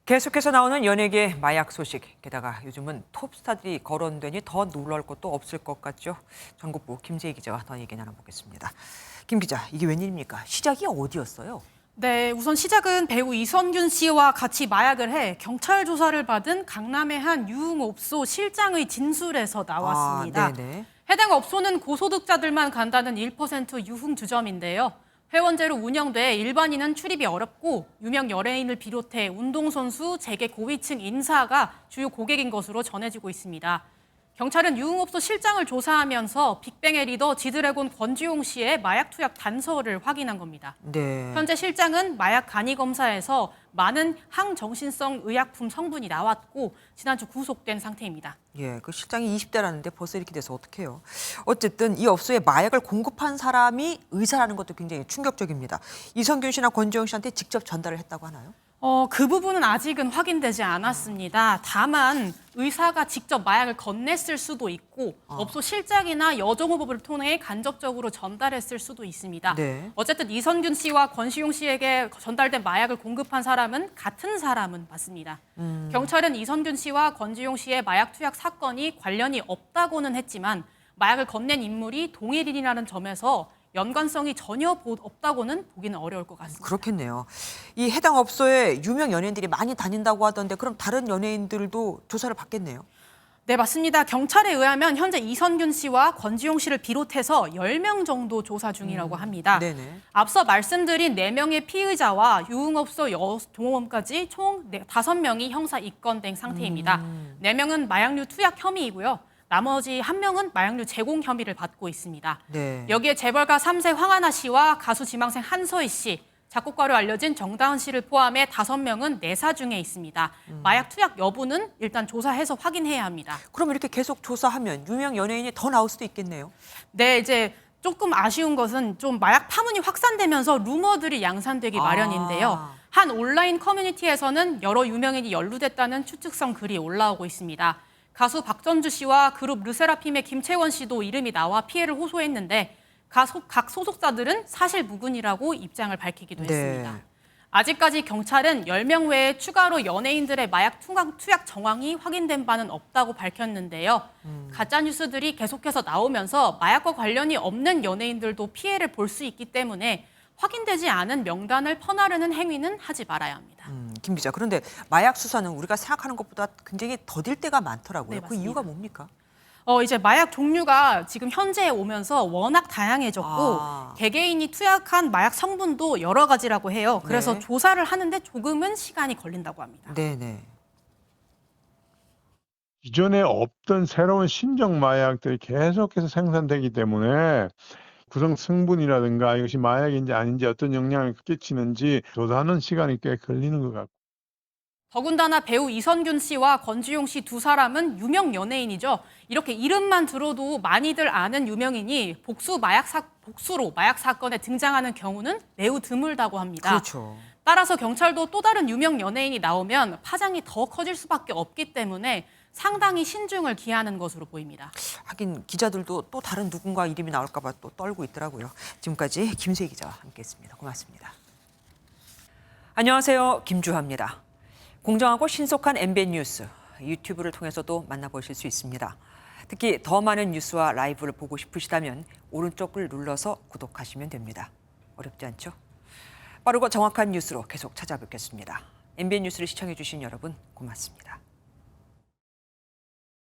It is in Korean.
계속해서 나오는 연예계 마약 소식, 게다가 요즘은 톱스타들이 거론되니 더 놀랄 것도 없을 것 같죠. 전국부 김재희 기자와 더 얘기 나눠보겠습니다. 김 기자, 이게 웬일입니까? 시작이 어디였어요? 네, 우선 시작은 배우 이선균 씨와 같이 마약을 해 경찰 조사를 받은 강남의 한 유흥업소 실장의 진술에서 나왔습니다. 네네. 해당 업소는 고소득자들만 간다는 1% 유흥주점인데요. 회원제로 운영돼 일반인은 출입이 어렵고 유명 연예인을 비롯해 운동선수, 재계 고위층 인사가 주요 고객인 것으로 전해지고 있습니다. 경찰은 유흥업소 실장을 조사하면서 빅뱅의 리더 지드래곤 권지용 씨의 마약 투약 단서를 확인한 겁니다. 네. 현재 실장은 마약 간이 검사에서 많은 항정신성 의약품 성분이 나왔고 지난주 구속된 상태입니다. 예, 그 실장이 20대라는데 벌써 이렇게 돼서 어떡해요. 어쨌든 이 업소에 마약을 공급한 사람이 의사라는 것도 굉장히 충격적입니다. 이선균 씨나 권지용 씨한테 직접 전달을 했다고 하나요? 그 부분은 아직은 확인되지 않았습니다. 다만 의사가 직접 마약을 건넸을 수도 있고 업소 실장이나 여정후보를 통해 간접적으로 전달했을 수도 있습니다. 네. 어쨌든 이선균 씨와 권시용 씨에게 전달된 마약을 공급한 사람은 같은 사람은 맞습니다. 경찰은 이선균 씨와 권지용 씨의 마약 투약 사건이 관련이 없다고는 했지만 마약을 건넨 인물이 동일인이라는 점에서 연관성이 전혀 없다고는 보기는 어려울 것 같습니다. 그렇겠네요. 이 해당 업소에 유명 연예인들이 많이 다닌다고 하던데 그럼 다른 연예인들도 조사를 받겠네요? 네, 맞습니다. 경찰에 의하면 현재 이선균 씨와 권지용 씨를 비롯해서 10명 정도 조사 중이라고 합니다. 네네. 앞서 말씀드린 4명의 피의자와 유흥업소 종업원까지 총 5명이 형사 입건된 상태입니다. 4명은 마약류 투약 혐의이고요. 나머지 1명은 마약류 제공 혐의를 받고 있습니다. 네. 여기에 재벌가 3세 황하나 씨와 가수 지망생 한서희 씨, 작곡가로 알려진 정다은 씨를 포함해 5명은 내사 중에 있습니다. 마약 투약 여부는 일단 조사해서 확인해야 합니다. 그럼 이렇게 계속 조사하면 유명 연예인이 더 나올 수도 있겠네요? 네, 이제 조금 아쉬운 것은 좀 마약 파문이 확산되면서 루머들이 양산되기 마련인데요. 한 온라인 커뮤니티에서는 여러 유명인이 연루됐다는 추측성 글이 올라오고 있습니다. 가수 박전주 씨와 그룹 르세라핌의 김채원 씨도 이름이 나와 피해를 호소했는데 각 소속사들은 사실 무근이라고 입장을 밝히기도 했습니다. 아직까지 경찰은 10명 외에 추가로 연예인들의 마약 투약 정황이 확인된 바는 없다고 밝혔는데요. 가짜 뉴스들이 계속해서 나오면서 마약과 관련이 없는 연예인들도 피해를 볼 수 있기 때문에 확인되지 않은 명단을 퍼나르는 행위는 하지 말아야 합니다. 김 기자, 그런데 마약 수사는 우리가 생각하는 것보다 굉장히 더딜 때가 많더라고요. 네, 그 맞습니다. 이유가 뭡니까? 이제 마약 종류가 지금 현재에 오면서 워낙 다양해졌고 개개인이 투약한 마약 성분도 여러 가지라고 해요. 그래서 네. 조사를 하는데 조금은 시간이 걸린다고 합니다. 네네. 기존에 없던 새로운 신종 마약들이 계속해서 생산되기 때문에 구성 성분이라든가 이것이 마약인지 아닌지 어떤 영향을 끼치는지 조사하는 시간이 꽤 걸리는 것 같고. 더군다나 배우 이선균 씨와 권지용 씨 두 사람은 유명 연예인이죠. 이렇게 이름만 들어도 많이들 아는 유명인이 복수로 마약 사건에 등장하는 경우는 매우 드물다고 합니다. 그렇죠. 따라서 경찰도 또 다른 유명 연예인이 나오면 파장이 더 커질 수밖에 없기 때문에 상당히 신중을 기하는 것으로 보입니다. 하긴 기자들도 또 다른 누군가 이름이 나올까 봐 또 떨고 있더라고요. 지금까지 김세희 기자와 함께했습니다. 고맙습니다. 안녕하세요. 김주하입니다. 공정하고 신속한 MBN 뉴스, 유튜브를 통해서도 만나보실 수 있습니다. 특히 더 많은 뉴스와 라이브를 보고 싶으시다면 오른쪽을 눌러서 구독하시면 됩니다. 어렵지 않죠? 빠르고 정확한 뉴스로 계속 찾아뵙겠습니다. MBN 뉴스를 시청해 주신 여러분 고맙습니다.